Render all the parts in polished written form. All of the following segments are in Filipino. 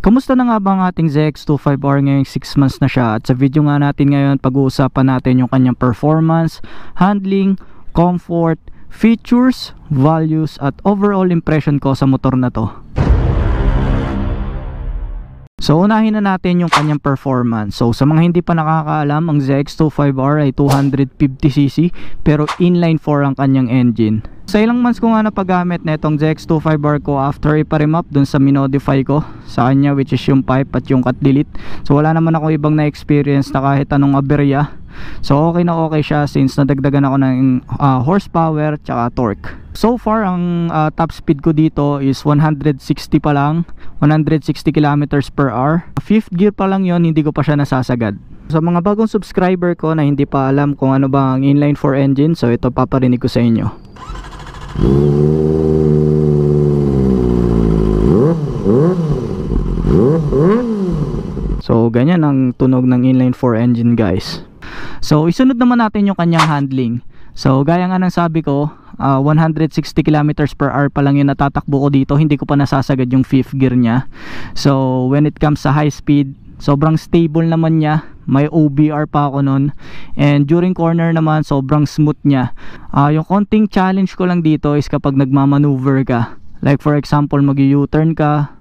Kamusta na nga ba ang ating ZX25R ngayong 6 months na siya? At sa video nga natin ngayon, pag-uusapan natin yung kanyang performance, handling, comfort, features, values, at overall impression ko sa motor na to. So unahin na natin yung kanyang performance. So sa mga hindi pa nakakaalam, ang ZX25R ay 250cc pero inline 4 ang kanyang engine. Sa ilang months ko nga napagamit na itong ZX25R ko after ipa-remap dun sa minodify ko sa kanya, which is yung pipe at yung cut delete. So wala naman ako ibang na-experience na kahit anong aberya. So okay na okay siya since nadagdagan ako ng horsepower tsaka torque. So far ang top speed ko dito is 160 pa lang, 160 kilometers per hour. Fifth gear pa lang yon, hindi ko pa siya nasasagad. Sa mga bagong subscriber ko na hindi pa alam kung ano ba ang inline 4 engine, so ito paparinig ko sa inyo. So ganyan ang tunog ng inline 4 engine, guys. So isunod naman natin yung kanyang handling. So gaya nga ng sabi ko, 160 kilometers per hour pa lang yung natatakbo ko dito, hindi ko pa nasasagad yung fifth gear niya. So when it comes sa high speed, sobrang stable naman niya. May OBR pa ako nun. And during corner naman, sobrang smooth niya. Yung konting challenge ko lang dito is kapag nagmamaneuver ka. Like for example, mag-U-turn ka,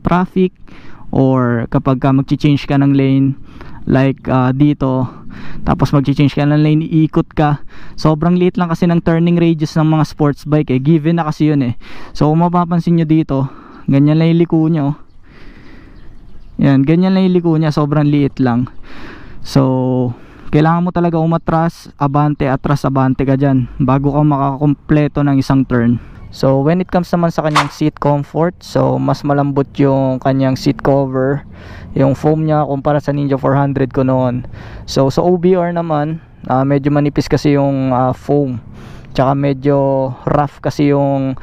traffic, or kapag mag-change ka ng lane, like dito, tapos mag-change ka ng lane, iikot ka. Sobrang liit lang kasi ng turning radius ng mga sports bike eh. Given na kasi yun eh. So kung mapapansin nyo dito, ganyan lang yung liko nyo. Yan, ganyan lang yung liko niya, sobrang liit lang. So kailangan mo talaga umatras, abante, atras, abante ka dyan bago ka makakompleto ng isang turn. So when it comes naman sa kanyang seat comfort, so mas malambot yung kanyang seat cover, yung foam niya kumpara sa Ninja 400 ko noon. So sa OBR naman, medyo manipis kasi yung foam, tsaka medyo rough kasi yung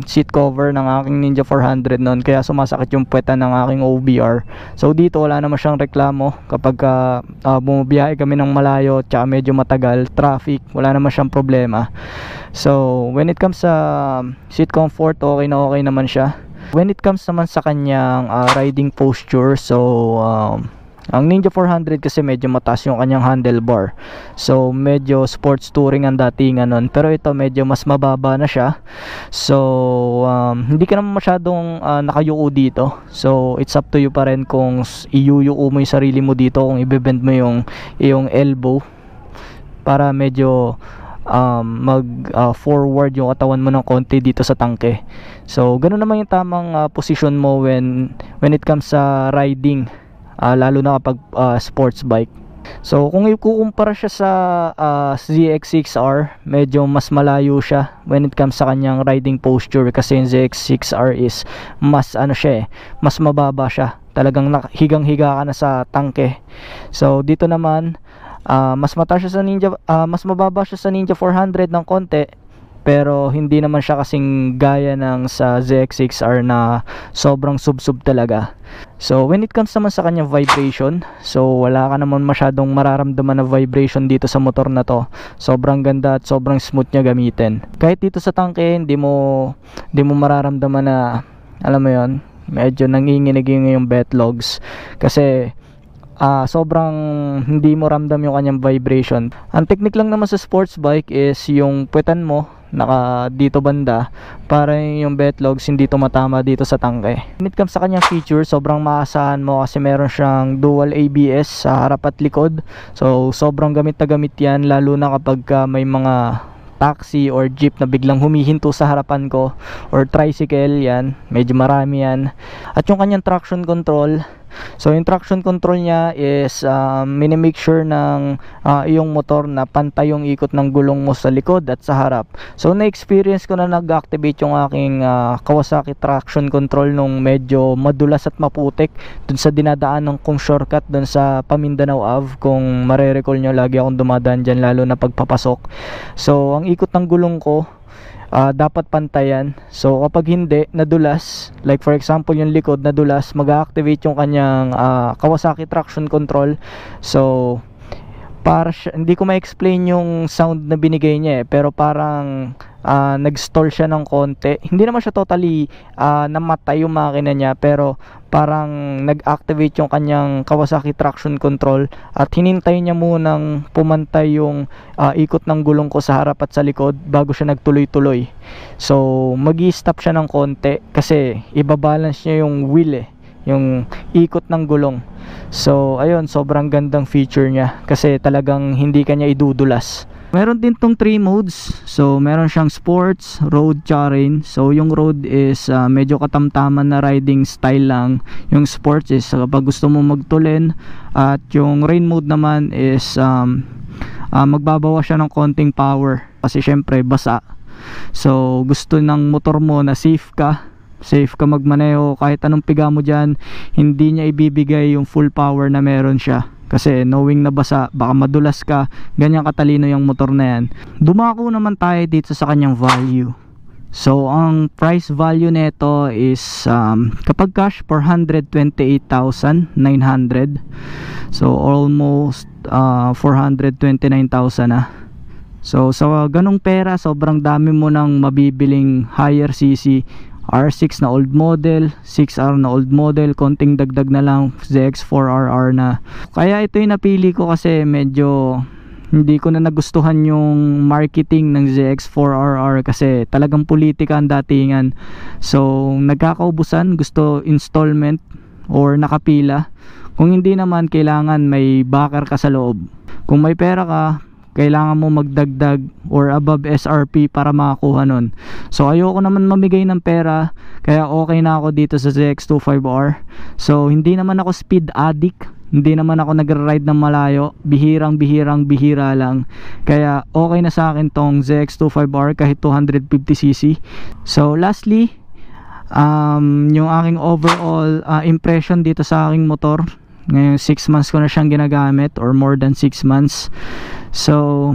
seat cover ng aking Ninja 400 noon, kaya sumasakit yung puweta ng aking OBR. So dito wala naman siyang reklamo kapag bumabiyahe kami ng malayo tsaka medyo matagal, traffic, wala naman siyang problema. So when it comes sa seat comfort, okay na okay naman siya. When it comes naman sa kanyang riding posture, so ang Ninja 400 kasi medyo mataas yung kanyang handlebar. So medyo sports touring ang datingan nun. Pero ito medyo mas mababa na siya. So hindi ka naman masyadong nakayuko dito. So it's up to you pa rin kung iyuyuko mo yung sarili mo dito, kung ibebend mo yung elbow para medyo mag forward yung katawan mo ng konti dito sa tangke. So ganun naman yung tamang position mo when it comes sa riding. Lalo na kapag sports bike. So kung ikukumpara siya sa ZX6R, medyo mas malayo siya when it comes sa kanyang riding posture, kasi yung ZX6R is mas siya mas mababa siya. Talagang higang-higa ka na sa tangke. So dito naman mas mataas siya sa Ninja, mas mababa siya sa Ninja 400 ng konti, pero hindi naman siya kasing gaya ng sa ZX6R na sobrang sub-sub talaga. So when it comes naman sa kanyang vibration, so wala ka naman masyadong mararamdaman na vibration dito sa motor na to. Sobrang ganda at sobrang smooth niya gamitin. Kahit dito sa tangke, hindi mo mararamdaman na, alam mo yon, medyo nanginginig yung betlogs, kasi sobrang hindi mo ramdam yung kanyang vibration. Ang technique lang naman sa sports bike is yung puwetan mo naka dito banda para yung betlogs hindi tumatama dito sa tangke. When it comes sa kanyang features, sobrang maasahan mo kasi meron siyang dual ABS sa harap at likod. So sobrang gamit na gamit yan, lalo na kapag may mga taxi or jeep na biglang humihinto sa harapan ko, or tricycle, yan medyo marami yan. At yung kanyang traction control, so yung traction control niya is minimake sure ng iyong motor na pantay yung ikot ng gulong mo sa likod at sa harap. So na-experience ko na nag-activate yung aking Kawasaki traction control nung medyo madulas at maputik dun sa dinadaanan kong shortcut dun sa Pamindanao Ave. Kung marerecall nyo, lagi akong dumadaan dyan, lalo na pagpapasok. So ang ikot ng gulong ko dapat pantayan. So kapag hindi, nadulas, like for example yung likod nadulas, mag-activate yung kanyang Kawasaki traction control. So hindi ko ma-explain yung sound na binigay niya pero parang nag-stall siya ng konti. Hindi naman siya totally namatay yung makina niya, pero parang nag-activate yung kanyang Kawasaki traction control at hinintay niya munang pumantay yung ikot ng gulong ko sa harap at sa likod bago siya nagtuloy-tuloy. So magi-stop siya ng konti kasi ibabalance niya yung wheel yung ikot ng gulong. So ayun, sobrang gandang feature niya kasi talagang hindi kanya idudulas. Meron din tong 3 modes. So meron siyang sports, road, rain. So yung road is medyo katamtaman na riding style lang. Yung sports is kapag gusto mo magtulin, at yung rain mode naman is magbabawas siya ng konting power kasi syempre basa. So gusto ng motor mo na safe ka magmaneho, kahit anong piga mo dyan, hindi niya ibibigay yung full power na meron siya kasi knowing na basa, baka madulas ka. Ganyan katalino yung motor na yan. Dumako naman tayo dito sa kanyang value. So ang price value nito is kapag cash 428,900, so almost 429,000 na. So sa ganong pera, sobrang dami mo nang mabibiling higher cc R6 na old model, 6R na old model, konting dagdag na lang ZX4RR na. Kaya ito yung napili ko kasi medyo hindi ko na nagustuhan yung marketing ng ZX4RR kasi talagang politika ang datingan. So nagkakaubusan, gusto installment or nakapila. Kung hindi naman, kailangan may backer ka sa loob. Kung may pera ka, kailangan mo magdagdag or above SRP para makakuha nun. So ayoko naman mamigay ng pera, kaya okay na ako dito sa ZX25R. So hindi naman ako speed addict, hindi naman ako nag-ride ng malayo, bihira lang. Kaya okay na sa akin tong ZX25R kahit 250cc. So lastly, yung aking overall impression dito sa aking motor. Ngayon 6 months ko na siyang ginagamit, or more than 6 months. So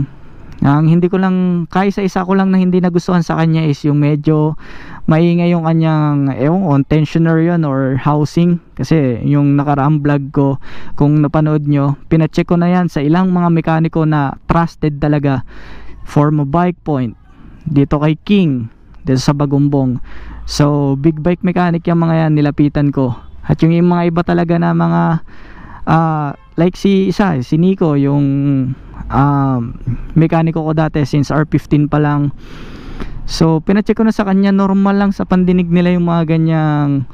ang hindi ko lang, kaisa-isa ko lang na hindi nagustuhan sa kanya is yung medyo maingay yung kanyang tensioner yun or housing. Kasi yung nakaraang vlog ko, kung napanood nyo, pinacheck ko na yan sa ilang mga mekaniko na trusted talaga, for Bike Point, dito kay King, dito sa Bagumbong. So big bike mechanic yung mga yan, nilapitan ko. At yung mga iba talaga na mga like si Nico, yung mekaniko ko dati since R15 pa lang. So pinacheck ko na sa kanya, normal lang sa pandinig nila yung mga ganyang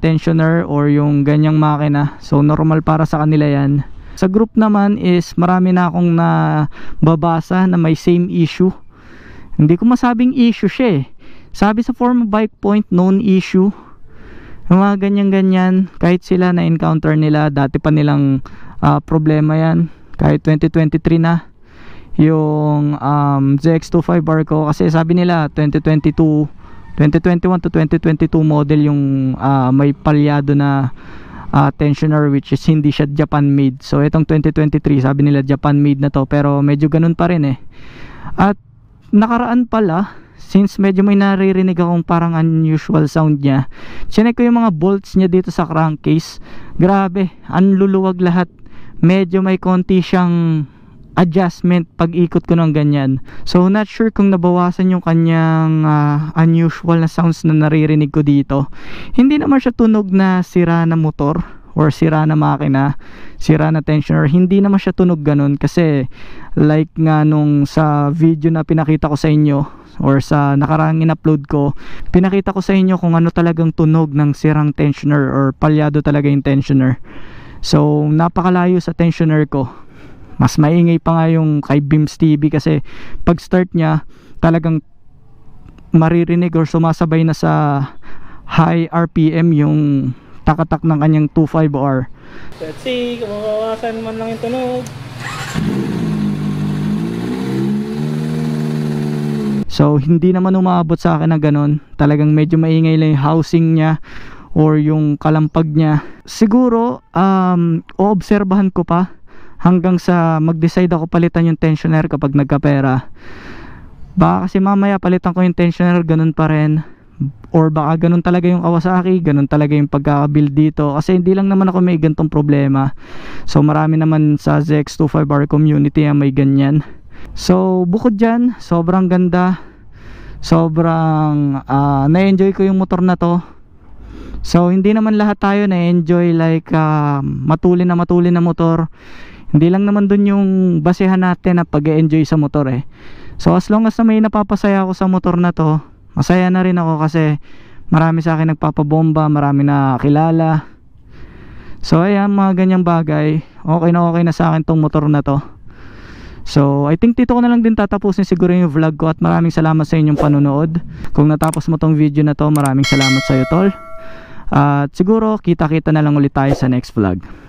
tensioner or yung ganyang makina. So normal para sa kanila yan. Sa group naman is marami na akong nababasa na may same issue. Hindi ko masabing issue siya Sabi sa Bike Point, known issue. Yung mga ganyan-ganyan, kahit sila na encounter nila, dati pa nilang problema yan, kahit 2023 na yung ZX25R ko. Kasi sabi nila 2021 to 2022 model yung may palyado na tensioner, which is hindi siya Japan made. So itong 2023 sabi nila Japan made na to, pero medyo ganun pa rin At nakaraan pala, since medyo may naririnig akong parang unusual sound niya, chinek ko yung mga bolts niya dito sa crankcase. Grabe, anluluwag lahat. Medyo may konti siyang adjustment pag ikot ko ng ganyan. So not sure kung nabawasan yung kanyang unusual na sounds na naririnig ko dito. Hindi naman siya tunog na sira na motor or sira na makina, sira na tensioner. Hindi naman siya tunog ganun kasi like nga nung sa video na pinakita ko sa inyo or sa nakaraang in-upload ko, pinakita ko sa inyo kung ano talagang tunog ng sirang tensioner or palyado talaga yung tensioner. So napakalayo sa tensioner ko. Mas maingay pa nga yung kay Beams TV kasi pag start niya talagang maririnig or sumasabay na sa high RPM yung takatak ng kanyang 25R. Let's see kung mawawasan man lang yung tunog. So hindi naman umabot sa akin na ganun. Talagang medyo maingay lang yung housing niya or yung kalampag niya. Siguro oobserbahan ko pa hanggang sa mag-decide ako palitan yung tensioner kapag nagkapera. Baka kasi mamaya palitan ko yung tensioner, ganun pa rin. or baka ganun talaga yung Kawasaki, ganun talaga yung pagkakabuild dito, kasi hindi lang naman ako may gantong problema. So marami naman sa ZX25R community ang may ganyan. So bukod dyan, sobrang ganda, sobrang na-enjoy ko yung motor na to. So hindi naman lahat tayo na-enjoy like matulin na motor. Hindi lang naman dun yung basehan natin na pag-enjoy sa motor eh. So as long as na may napapasaya ako sa motor na to, masaya na rin ako, kasi marami sa akin nagpapabomba, marami na kilala. So ayan, mga ganyang bagay, okay na sa akin tong motor na to. So I think dito ko na lang din tatapusin siguro yung vlog ko, at maraming salamat sa inyong panonood. Kung natapos mo tong video na to, maraming salamat sa iyo tol. At siguro kita-kita na lang ulit tayo sa next vlog.